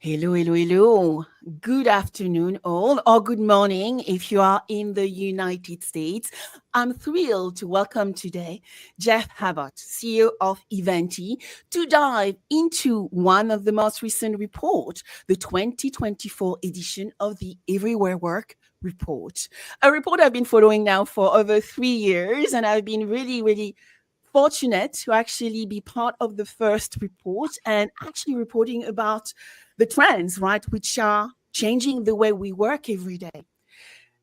Hello, hello, hello. Good afternoon, all, or good morning if you are in the United States. I'm thrilled to welcome today Jeff Abbott, CEO of Ivanti, to dive into one of the most recent reports, the 2024 edition of the Everywhere Work report. A report I've been following now for over 3 years, and I've been really fortunate to actually be part of the first report and actually reporting about the trends, right, which are changing the way we work every day.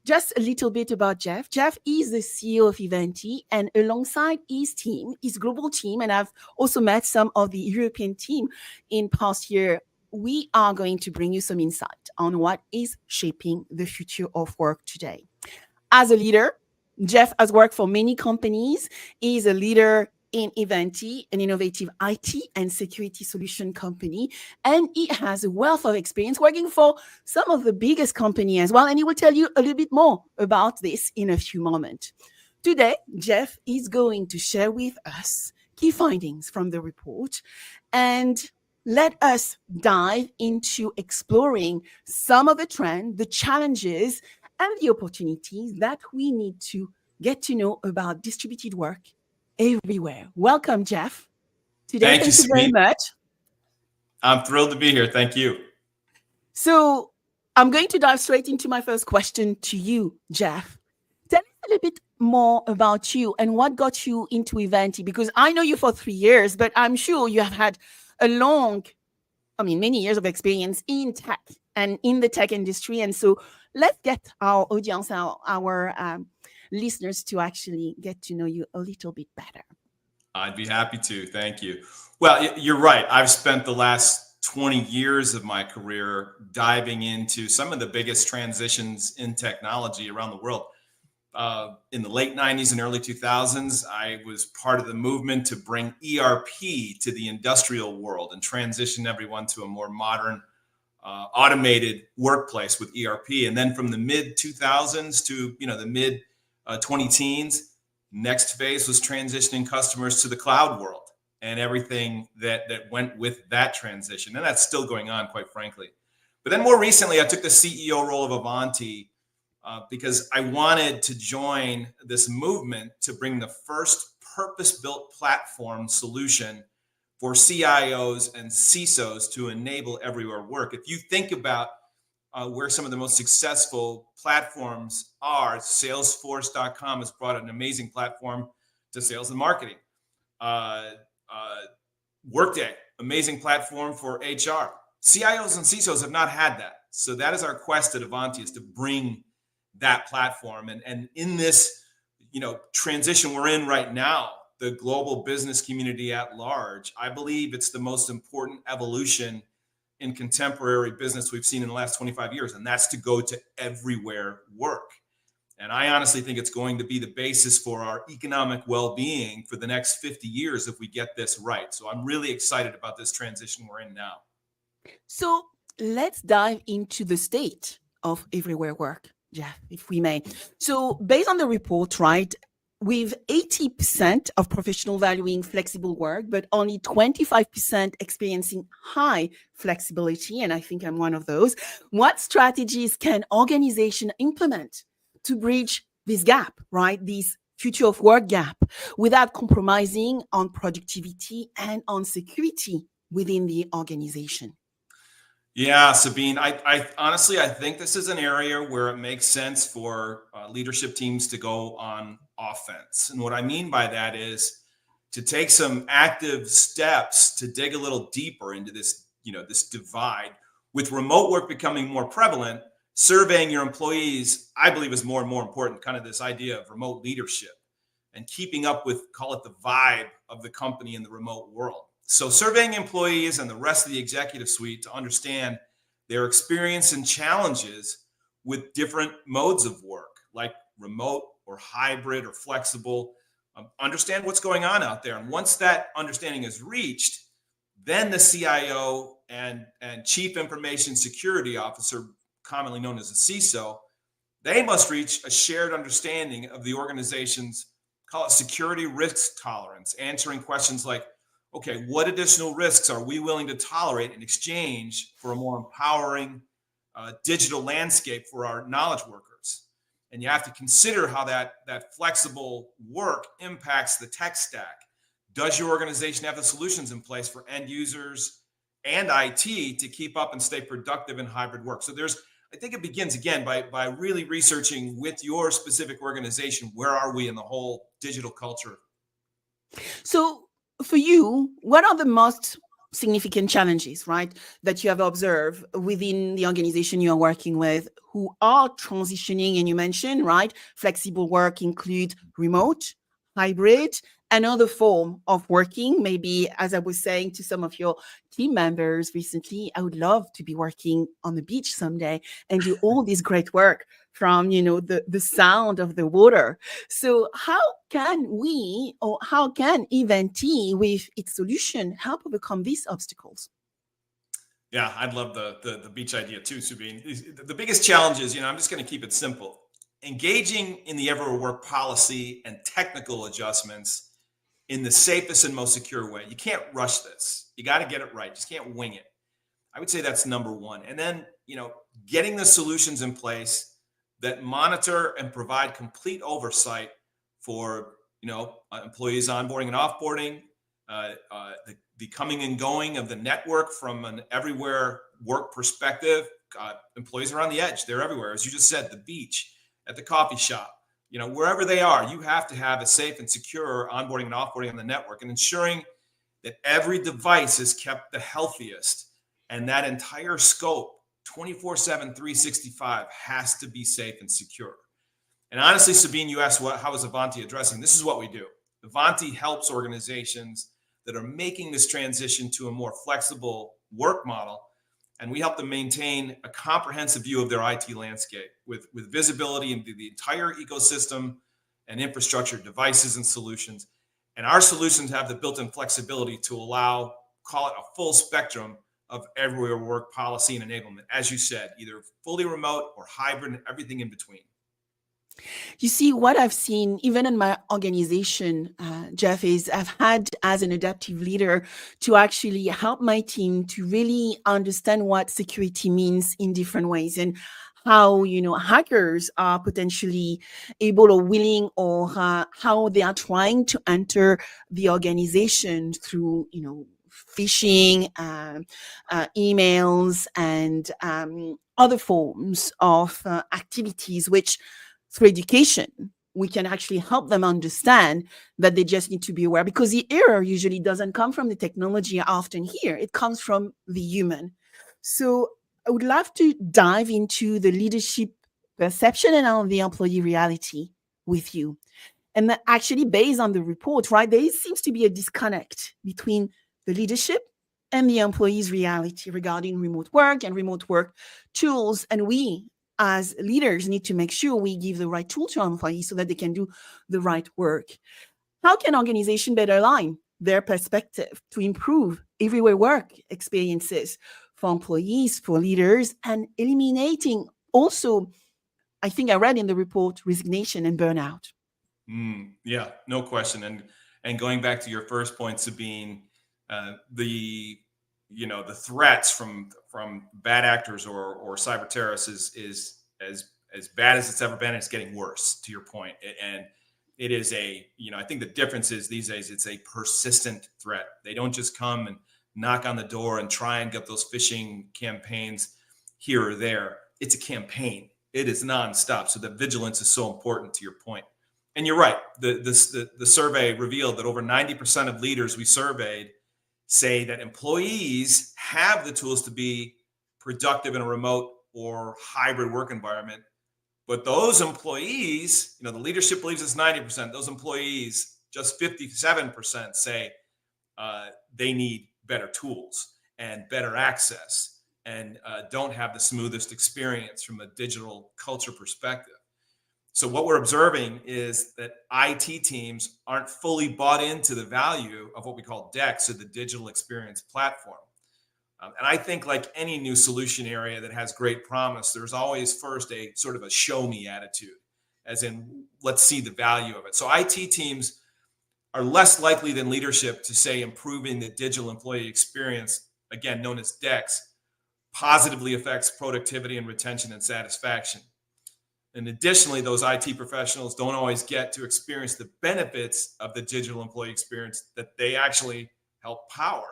Just a little bit about Jeff. Jeff is the CEO of Ivanti, and alongside his team, his global team, and I've also met some of the European team in past year. We are going to bring you some insight on what is shaping the future of work today. As a leader, Jeff has worked for many companies. He's a leader in Ivanti, an innovative IT and security solution company. And he has a wealth of experience working for some of the biggest companies as well. And he will tell you a little bit more about this in a few moments. Today, Jeff is going to share with us key findings from the report and let us dive into exploring some of the trends, the challenges, and the opportunities that we need to get to know about distributed work everywhere. Welcome, Jeff. Today, Thank you, thank you very Sabine. much. I'm thrilled to be here. Thank you. So, I'm going to dive straight into my first question to you, Jeff. Tell us a little bit more about you and what got you into Ivanti, because I know you for 3 years, but I'm sure you have had a many years of experience in tech and in the tech industry. And so let's get our audience, our listeners to actually get to know you a little bit better. I'd be happy to. Thank you. Well, you're right. I've spent the last 20 years of my career diving into some of the biggest transitions in technology around the world. In the late 90s and early 2000s, I was part of the movement to bring ERP to the industrial world and transition everyone to a more modern, automated workplace with ERP. And then from the mid 2000s to the mid 20 teens, next phase was transitioning customers to the cloud world and everything that went with that transition. And that's still going on, quite frankly. But then more recently, I took the CEO role of Ivanti because I wanted to join this movement to bring the first purpose-built platform solution for CIOs and CISOs to enable everywhere work. If you think about where some of the most successful platforms are, Salesforce.com has brought an amazing platform to sales and marketing. Workday, amazing platform for HR. CIOs and CISOs have not had that. So that is our quest at Ivanti, is to bring that platform. And in this, transition we're in right now, the global business community at large, I believe it's the most important evolution in contemporary business we've seen in the last 25 years, and that's to go to everywhere work. And I honestly think it's going to be the basis for our economic well-being for the next 50 years if we get this right. So I'm really excited about this transition we're in now. So let's dive into the state of everywhere work, Jeff, if we may. So based on the report, right, with 80% of professionals valuing flexible work, but only 25% experiencing high flexibility, and I think I'm one of those, what strategies can organizations implement to bridge this gap, right, this future of work gap, without compromising on productivity and on security within the organization? Yeah, Sabine, I honestly, I think this is an area where it makes sense for leadership teams to go on offense. And what I mean by that is to take some active steps to dig a little deeper into this, this divide. With remote work becoming more prevalent, surveying your employees, I believe, is more and more important, kind of this idea of remote leadership and keeping up with, call it the vibe of the company in the remote world. So surveying employees and the rest of the executive suite to understand their experience and challenges with different modes of work, like remote or hybrid or flexible, understand what's going on out there. And once that understanding is reached, then the CIO and Chief Information Security Officer, commonly known as a CISO, they must reach a shared understanding of the organization's, call it security risk tolerance, answering questions like, okay, what additional risks are we willing to tolerate in exchange for a more empowering digital landscape for our knowledge workers? And you have to consider how that flexible work impacts the tech stack. Does your organization have the solutions in place for end users and IT to keep up and stay productive in hybrid work? So I think it begins again by really researching with your specific organization, where are we in the whole digital culture? So, for you, what are the most significant challenges, right, that you have observed within the organization you are working with who are transitioning? And you mentioned, right, flexible work include remote, hybrid, another form of working. Maybe, as I was saying to some of your team members recently, I would love to be working on the beach someday and do all this great work from, the sound of the water. So how can we, or how can Ivanti with its solution help overcome these obstacles? Yeah, I'd love the beach idea too, Sabine. The biggest challenge is, I'm just going to keep it simple. Engaging in the ever work policy and technical adjustments in the safest and most secure way. You can't rush this. You got to get it right. Just can't wing it. I would say that's number one. And then, getting the solutions in place that monitor and provide complete oversight for, employees onboarding and offboarding, the coming and going of the network from an everywhere work perspective. Employees are on the edge. They're everywhere. As you just said, the beach, at the coffee shop, wherever they are, you have to have a safe and secure onboarding and offboarding on the network, and ensuring that every device is kept the healthiest, and that entire scope 24/7, 365 has to be safe and secure. And honestly, Sabine, you asked how is Ivanti addressing? This is what we do. Ivanti helps organizations that are making this transition to a more flexible work model, and we help them maintain a comprehensive view of their IT landscape with visibility into the entire ecosystem and infrastructure, devices, and solutions. And our solutions have the built-in flexibility to allow, call it a full spectrum of everywhere work policy and enablement. As you said, either fully remote or hybrid and everything in between. You see, what I've seen, even in my organization, Jeff, is I've had as an adaptive leader to actually help my team to really understand what security means in different ways, and how, hackers are potentially able or willing, or how they are trying to enter the organization through, phishing, emails, and other forms of activities, which through education, we can actually help them understand that they just need to be aware, because the error usually doesn't come from the technology. I often hear it comes from the human. So I would love to dive into the leadership perception and the employee reality with you. And that actually, based on the report, right, there seems to be a disconnect between the leadership and the employee's reality regarding remote work and remote work tools. And we, as leaders, need to make sure we give the right tool to our employees so that they can do the right work. How can organizations better align their perspective to improve everywhere work experiences for employees, for leaders, and eliminating also, I think I read in the report, resignation and burnout? Yeah, no question. And going back to your first point, Sabine, the threats from bad actors or cyber terrorists is as bad as it's ever been. It's getting worse, to your point. And it is I think the difference is these days it's a persistent threat. They don't just come and knock on the door and try and get those phishing campaigns here or there. It's a campaign. It is nonstop. So the vigilance is so important, to your point. And you're right. The survey revealed that over 90% of leaders we surveyed say that employees have the tools to be productive in a remote or hybrid work environment. But those employees, the leadership believes it's 90%. Those employees, just 57% say they need better tools and better access, and don't have the smoothest experience from a digital culture perspective. So what we're observing is that IT teams aren't fully bought into the value of what we call DEX, or the digital experience platform. And I think, like any new solution area that has great promise, there's always first a sort of a show me attitude, as in, let's see the value of it. So IT teams are less likely than leadership to say improving the digital employee experience, again known as DEX, positively affects productivity and retention and satisfaction. And additionally, those IT professionals don't always get to experience the benefits of the digital employee experience that they actually help power.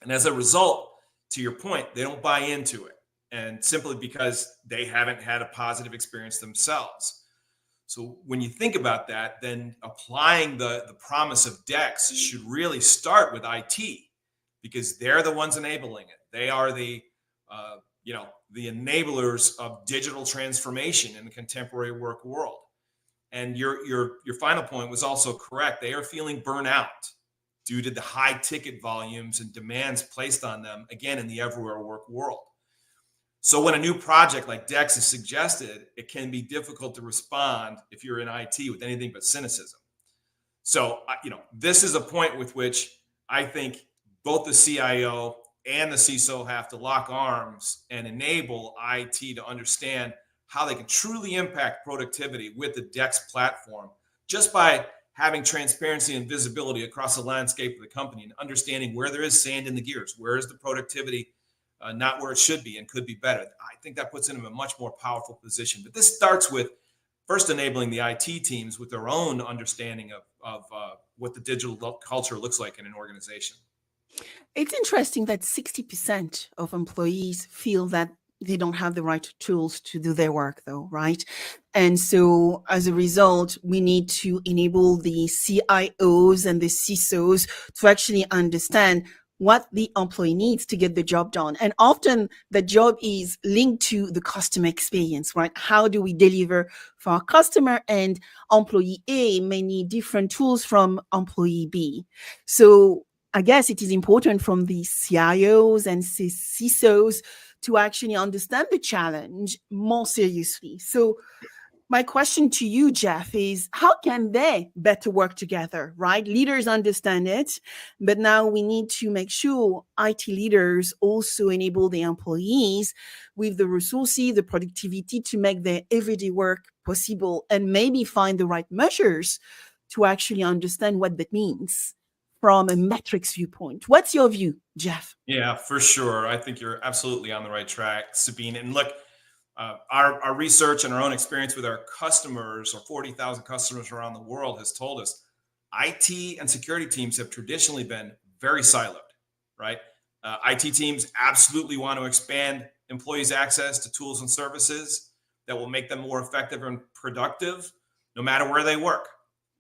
And as a result, to your point, they don't buy into it. And simply because they haven't had a positive experience themselves. So when you think about that, then applying the promise of DEX should really start with IT, because they're the ones enabling it. They are the the enablers of digital transformation in the contemporary work world. And your final point was also correct. They are feeling burnout due to the high ticket volumes and demands placed on them, again, in the everywhere work world. So when a new project like DEX is suggested, it can be difficult to respond if you're in IT with anything but cynicism. So, this is a point with which I think both the CIO and the CISO have to lock arms and enable IT to understand how they can truly impact productivity with the DEX platform, just by having transparency and visibility across the landscape of the company and understanding where there is sand in the gears, where is the productivity not where it should be and could be better. I think that puts them in a much more powerful position. But this starts with first enabling the IT teams with their own understanding of what the digital culture looks like in an organization. It's interesting that 60% of employees feel that they don't have the right tools to do their work, though, right? And so as a result, we need to enable the CIOs and the CISOs to actually understand what the employee needs to get the job done. And often the job is linked to the customer experience, right? How do we deliver for our customer? And employee A may need different tools from employee B. So I guess it is important from the CIOs and CISOs to actually understand the challenge more seriously. So my question to you, Jeff, is how can they better work together, right? Leaders understand it, but now we need to make sure IT leaders also enable the employees with the resources, the productivity to make their everyday work possible, and maybe find the right measures to actually understand what that means from a metrics viewpoint. What's your view, Jeff? Yeah, for sure. I think you're absolutely on the right track, Sabine. And look, our research and our own experience with our customers, or 40,000 customers around the world, has told us IT and security teams have traditionally been very siloed, right? IT teams absolutely want to expand employees' access to tools and services that will make them more effective and productive, no matter where they work.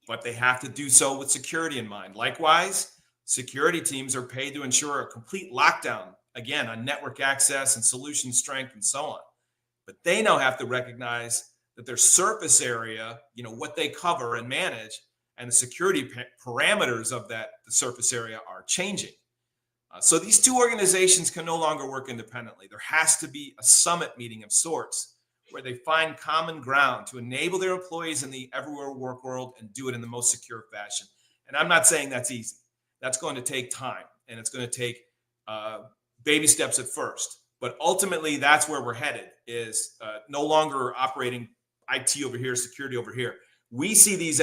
But they have to do so with security in mind. Likewise, security teams are paid to ensure a complete lockdown, again, on network access and solution strength and so on. But they now have to recognize that their surface area, what they cover and manage, and the security parameters of the surface area are changing. So these two organizations can no longer work independently. There has to be a summit meeting of sorts where they find common ground to enable their employees in the everywhere work world and do it in the most secure fashion. And I'm not saying that's easy. That's going to take time, and it's going to take baby steps at first. But ultimately, that's where we're headed, is no longer operating IT over here, security over here. We see these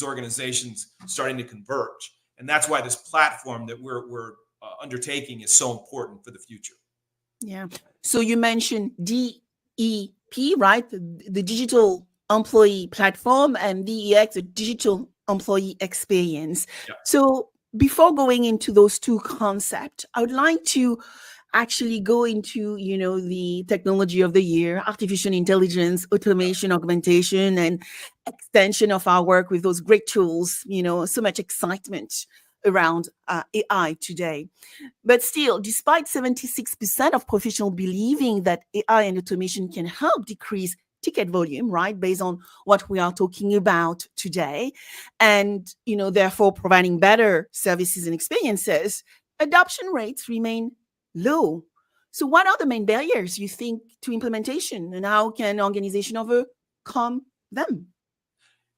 organizations starting to converge. And that's why this platform that we're undertaking is so important for the future. Yeah. So you mentioned DEP, right? The digital employee platform, and DEX, the digital employee experience. Yeah. So before going into those two concepts, I would like to actually go into, the technology of the year, artificial intelligence, automation, augmentation, and extension of our work with those great tools, so much excitement around AI today. But still, despite 76% of professionals believing that AI and automation can help decrease ticket volume, right, based on what we are talking about today, and, therefore providing better services and experiences, adoption rates remain low. So what are the main barriers, you think, to implementation, and how can organizations overcome them?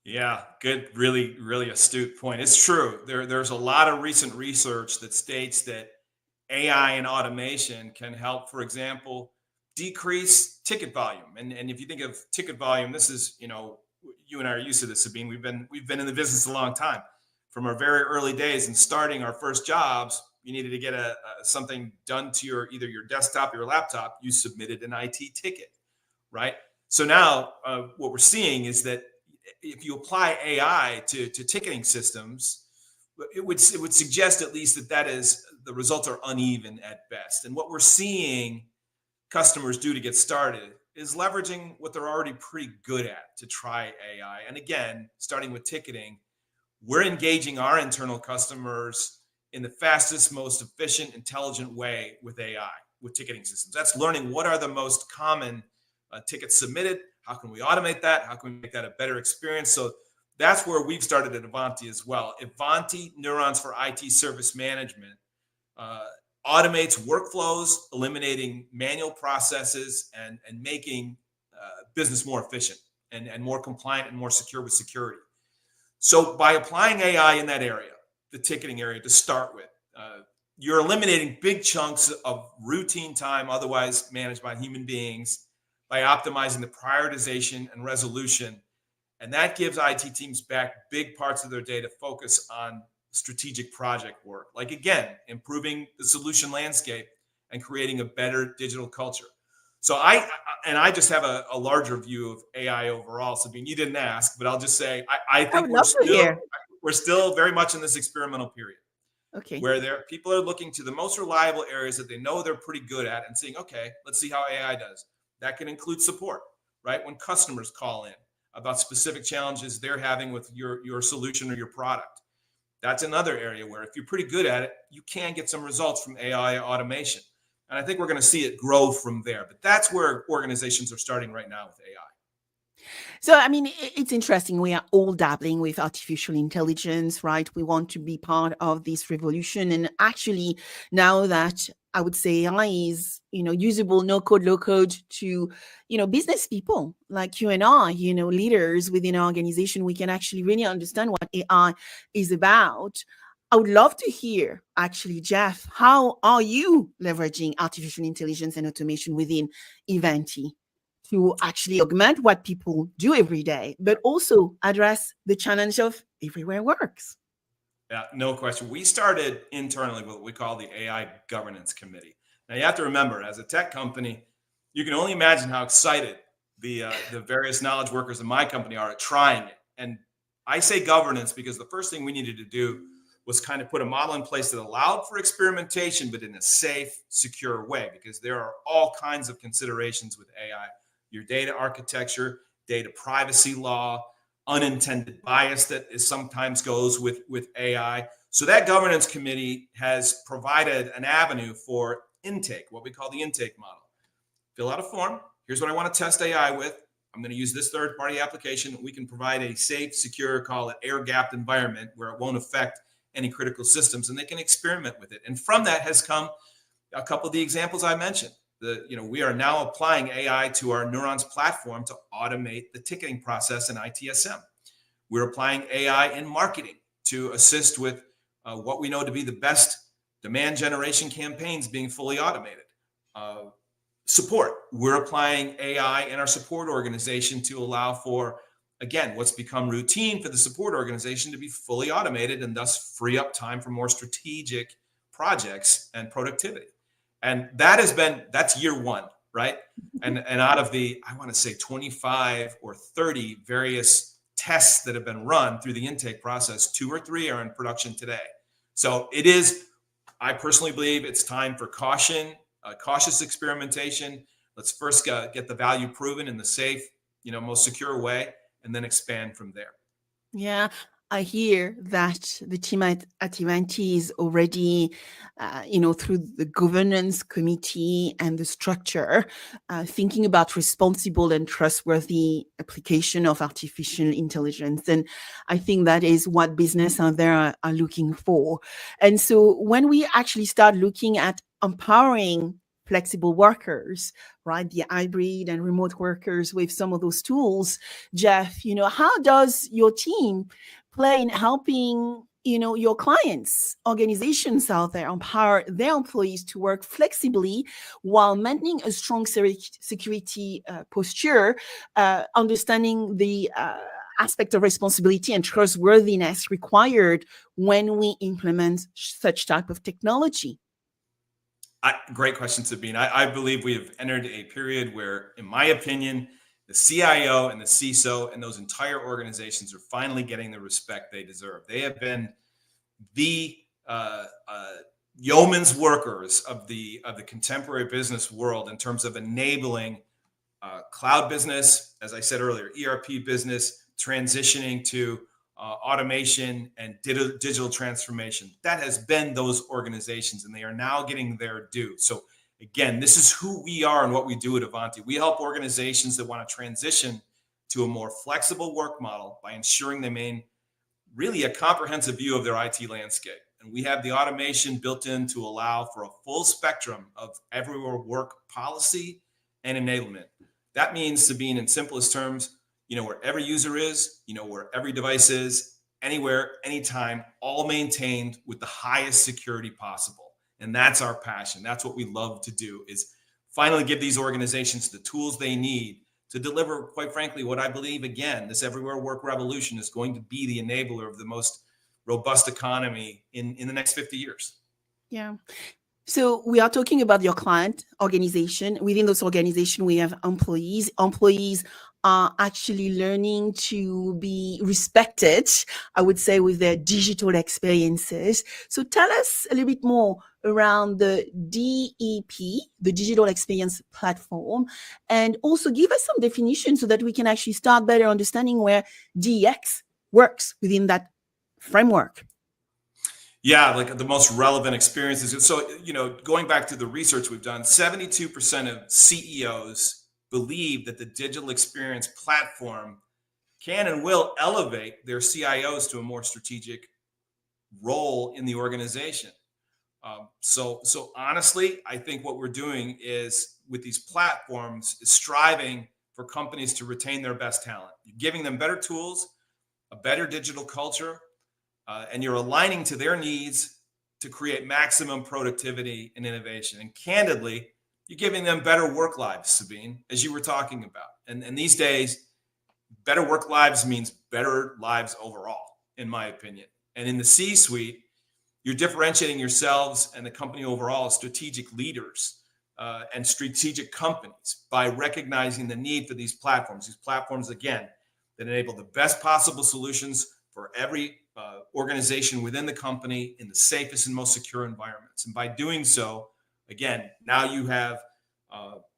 Yeah, good, really, really astute point. It's true. There's a lot of recent research that states that AI and automation can help, for example, decrease ticket volume. And if you think of ticket volume, this is, you and I are used to this, Sabine. We've been in the business a long time. from our very early days and starting our first jobs, you needed to get something done to either your desktop or your laptop. You submitted an IT ticket, right? So now what we're seeing is that if you apply AI to ticketing systems, it would suggest at least that is the results are uneven at best. And what we're seeing customers do to get started is leveraging what they're already pretty good at to try AI. And again, starting with ticketing, we're engaging our internal customers in the fastest, most efficient, intelligent way with AI, with ticketing systems. That's learning what are the most common tickets submitted. How can we automate that? How can we make that a better experience? So that's where we've started at Ivanti as well. Ivanti Neurons for IT Service Management automates workflows, eliminating manual processes, and making business more efficient and more compliant and more secure with security. So by applying AI in that area, the ticketing area to start with, you're eliminating big chunks of routine time otherwise managed by human beings by optimizing the prioritization and resolution. And that gives IT teams back big parts of their day to focus on strategic project work, like, again, improving the solution landscape and creating a better digital culture. So I just have a larger view of AI overall. Sabine, you didn't ask, but I'll just say I I think would love to hear. we're still very much in this experimental period Okay. where people are looking to the most reliable areas that they know they're pretty good at and saying, okay, let's see how AI does. That can include support, right? When customers call in about specific challenges they're having with your solution or your product. That's another area where if you're pretty good at it, you can get some results from AI automation. And I think we're going to see it grow from there. But that's where organizations are starting right now with AI. So, I mean, it's interesting. We are all dabbling with artificial intelligence, right? We want to be part of this revolution. And actually, now that I would say AI is, usable, no code, low code to, business people like you and I, leaders within our organization, we can actually really understand what AI is about. I would love to hear, actually, Jeff, how are you leveraging artificial intelligence and automation within Ivanti to actually augment what people do every day, but also address the challenge of everywhere works? Yeah, no question. We started internally what we call the AI Governance Committee. Now, you have to remember, as a tech company, you can only imagine how excited the various knowledge workers in my company are at trying it. And I say governance because the first thing we needed to do was kind of put a model in place that allowed for experimentation, but in a safe, secure way, because there are all kinds of considerations with AI. Your data architecture, data privacy law, unintended bias that sometimes goes with AI. So that governance committee has provided an avenue for intake, what we call the intake model. Fill out a form. Here's what I want to test AI with. I'm going to use this third-party application. We can provide a safe, secure, call it air-gapped environment where it won't affect any critical systems, and they can experiment with it. And from that has come a couple of the examples I mentioned. We are now applying AI to our Neurons platform to automate the ticketing process in ITSM. We're applying AI in marketing to assist with what we know to be the best demand generation campaigns being fully automated. Support. We're applying AI in our support organization to allow for, again, what's become routine for the support organization to be fully automated and thus free up time for more strategic projects and productivity. And that's year one, right? And out of the, I want to say 25 or 30 various tests that have been run through the intake process, 2 or 3 are in production today. So I personally believe it's time for cautious experimentation. Let's first get the value proven in the safe, most secure way, and then expand from there. Yeah, I hear that the team at Ivanti is already, through the governance committee and the structure, thinking about responsible and trustworthy application of artificial intelligence. And I think that is what business out there are looking for. And so when we actually start looking at empowering flexible workers, right, the hybrid and remote workers with some of those tools, Jeff, how does your team play in helping, your clients, organizations out there empower their employees to work flexibly while maintaining a strong security posture, understanding the aspect of responsibility and trustworthiness required when we implement such type of technology? Great question, Sabine. I believe we have entered a period where, in my opinion, the CIO and the CISO and those entire organizations are finally getting the respect they deserve. They have been the yeoman's workers of the contemporary business world in terms of enabling cloud business, as I said earlier, ERP business, transitioning to automation and digital transformation. That has been those organizations, and they are now getting their due. So again, this is who we are and what we do at Ivanti. We help organizations that want to transition to a more flexible work model by ensuring they maintain really a comprehensive view of their IT landscape. And we have the automation built in to allow for a full spectrum of everywhere work policy and enablement. That means, Sabine, in simplest terms, where every user is, where every device is, anywhere, anytime, all maintained with the highest security possible. And that's our passion. That's what we love to do, is finally give these organizations the tools they need to deliver, quite frankly, what I believe, again, this everywhere work revolution is going to be the enabler of the most robust economy in the next 50 years. Yeah. So we are talking about your client organization. Within those organization, we have employees. Employees are actually learning to be respected, I would say, with their digital experiences. So tell us a little bit more around the DEP, the Digital Experience Platform, and also give us some definition so that we can actually start better understanding where DX works within that framework. Yeah, like the most relevant experiences. So, going back to the research we've done, 72% of CEOs believe that the digital experience platform can and will elevate their CIOs to a more strategic role in the organization. So honestly, I think what we're doing is, with these platforms, is striving for companies to retain their best talent. You're giving them better tools, a better digital culture, and you're aligning to their needs to create maximum productivity and innovation. And candidly, you're giving them better work lives, Sabine, as you were talking about. And these days, better work lives means better lives overall, in my opinion. And in the C-suite, you're differentiating yourselves and the company overall as strategic leaders and strategic companies by recognizing the need for these platforms. These platforms, again, that enable the best possible solutions for every organization within the company in the safest and most secure environments. And by doing so, again, now you have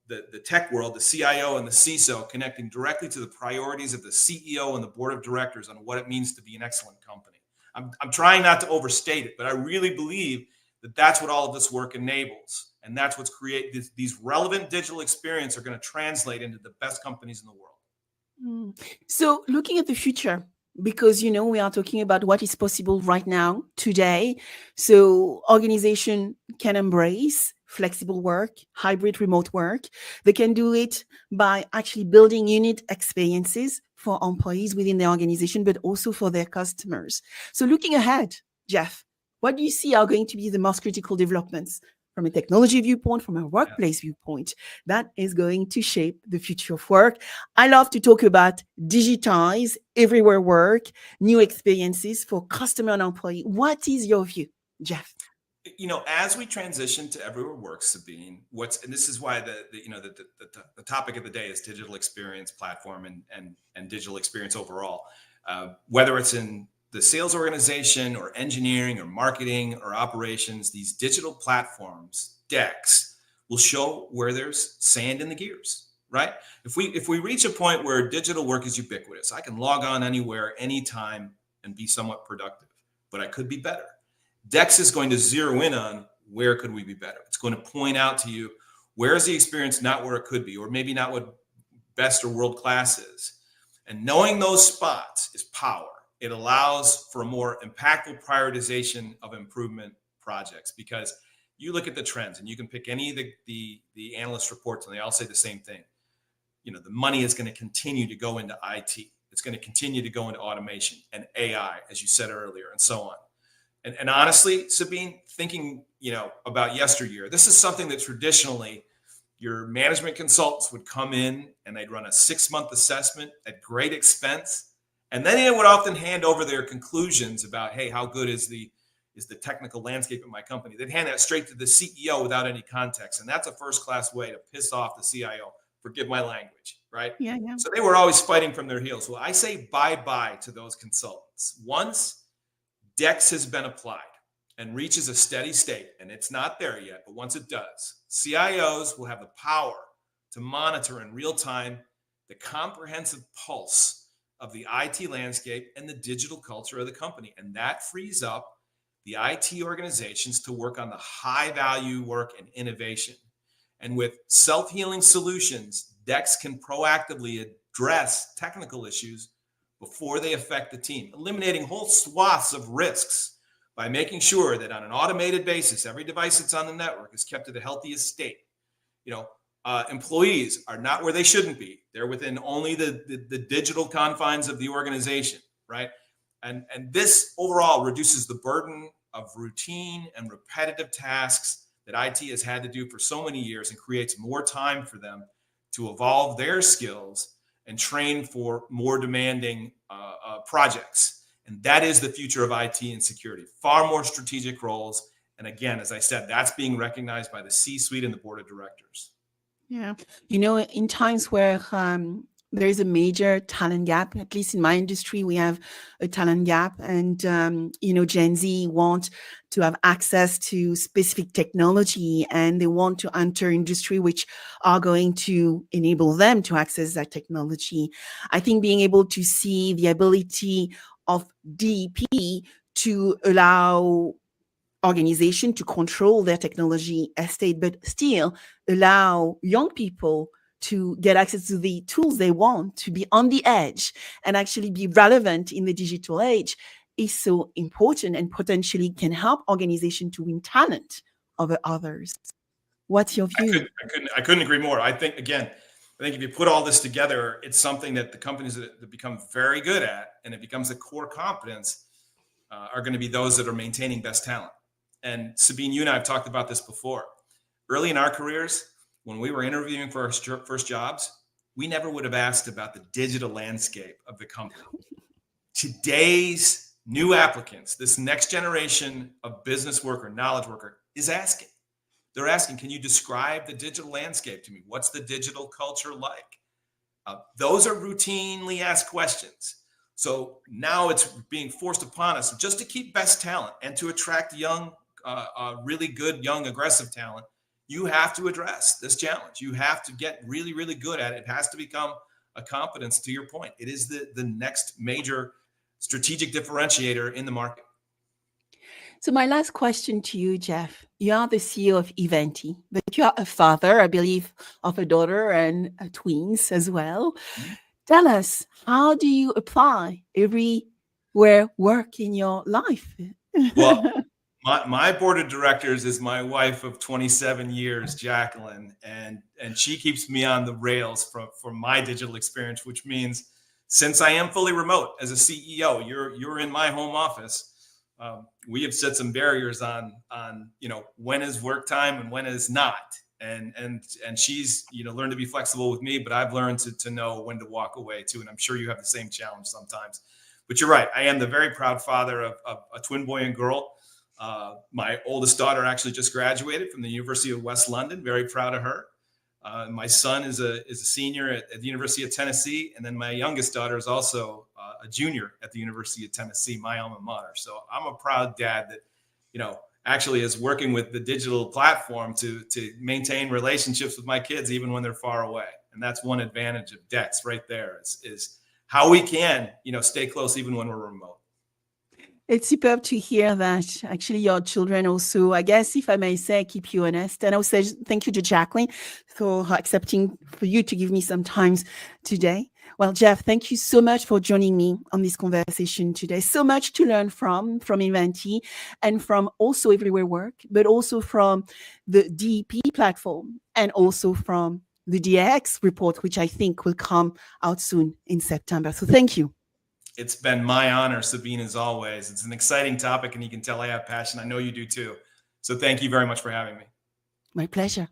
the tech world, the CIO and the CISO, connecting directly to the priorities of the CEO and the board of directors on what it means to be an excellent company. I'm trying not to overstate it, but I really believe that that's what all of this work enables. And that's what's created these relevant digital experiences are going to translate into the best companies in the world. So looking at the future, because, we are talking about what is possible right now, today. So organization can embrace flexible work, hybrid remote work. They can do it by actually building unique experiences for employees within the organization, but also for their customers. So looking ahead, Jeff, what do you see are going to be the most critical developments from a technology viewpoint, from a workplace viewpoint, that is going to shape the future of work? I love to talk about digitize, everywhere work, new experiences for customer and employee. What is your view, Jeff? As we transition to everywhere work, Sabine, and this is why the topic of the day is digital experience platform and digital experience overall. Whether it's in the sales organization or engineering or marketing or operations, these digital platforms, DEX, will show where there's sand in the gears, right? If we reach a point where digital work is ubiquitous, I can log on anywhere, anytime, and be somewhat productive, but I could be better. DEX is going to zero in on where could we be better. It's going to point out to you, where is the experience not where it could be, or maybe not what best or world class is. And knowing those spots is power. It allows for a more impactful prioritization of improvement projects, because you look at the trends and you can pick any of the analyst reports and they all say the same thing. The money is going to continue to go into IT. It's going to continue to go into automation and AI, as you said earlier, and so on. And honestly, Sabine, thinking, about yesteryear, this is something that traditionally your management consultants would come in and they'd run a 6-month assessment at great expense. And then they would often hand over their conclusions about, hey, how good is the technical landscape at my company? They'd hand that straight to the CEO without any context. And that's a first-class way to piss off the CIO. Forgive my language, right? Yeah, yeah. So they were always fighting from their heels. Well, I say bye-bye to those consultants. Once DEX has been applied and reaches a steady state, and it's not there yet, but once it does, CIOs will have the power to monitor in real time the comprehensive pulse of the IT landscape and the digital culture of the company. And that frees up the IT organizations to work on the high value work and innovation. And with self-healing solutions, DEX can proactively address technical issues before they affect the team, eliminating whole swaths of risks by making sure that on an automated basis, every device that's on the network is kept at the healthiest state. Employees are not where they shouldn't be. They're within only the digital confines of the organization, right? And this overall reduces the burden of routine and repetitive tasks that IT has had to do for so many years and creates more time for them to evolve their skills and train for more demanding projects. And that is the future of IT and security. Far more strategic roles. And again, as I said, that's being recognized by the C-suite and the board of directors. Yeah. In times where there is a major talent gap, at least in my industry, we have a talent gap. And, Gen Z want to have access to specific technology, and they want to enter industry which are going to enable them to access that technology. I think being able to see the ability of DEP to allow organization to control their technology estate, but still allow young people to get access to the tools they want, to be on the edge and actually be relevant in the digital age is so important, and potentially can help organizations to win talent over others. What's your view? I couldn't agree more. I think if you put all this together, it's something that the companies that become very good at, and it becomes a core competence, are going to be those that are maintaining best talent. And Sabine, you and I have talked about this before. Early in our careers, when we were interviewing for our first jobs, we never would have asked about the digital landscape of the company. Today's new applicants, this next generation of business worker, knowledge worker, is asking. They're asking, can you describe the digital landscape to me? What's the digital culture like? Those are routinely asked questions. So now it's being forced upon us just to keep best talent and to attract young, really good, young, aggressive talent. You have to address this challenge. You have to get really, really good at it. It has to become a competence, to your point. It is the next major strategic differentiator in the market. So my last question to you, Jeff, you are the CEO of Ivanti, but you are a father, I believe, of a daughter and twins as well. Mm-hmm. Tell us, how do you apply everywhere work in your life? Well, my board of directors is my wife of 27 years, Jacqueline, and she keeps me on the rails for my digital experience, which means since I am fully remote as a CEO, you're in my home office. We have set some barriers on when is work time and when is not. And she's learned to be flexible with me, but I've learned to know when to walk away too. And I'm sure you have the same challenge sometimes. But you're right. I am the very proud father of a twin boy and girl. My oldest daughter actually just graduated from the University of West London. Very proud of her. My son is a senior at the University of Tennessee, and then my youngest daughter is also a junior at the University of Tennessee, my alma mater. So I'm a proud dad that actually is working with the digital platform to maintain relationships with my kids even when they're far away. And that's one advantage of DEX right there is how we can stay close even when we're remote. It's superb to hear that actually your children also, I guess, if I may say, keep you honest. And I will say thank you to Jacqueline for accepting for you to give me some time today. Well, Jeff, thank you so much for joining me on this conversation today. So much to learn from Ivanti and from also Everywhere Work, but also from the DEP platform and also from the DX report, which I think will come out soon in September. So thank you. It's been my honor, Sabine, as always. It's an exciting topic, and you can tell I have passion. I know you do too. So thank you very much for having me. My pleasure.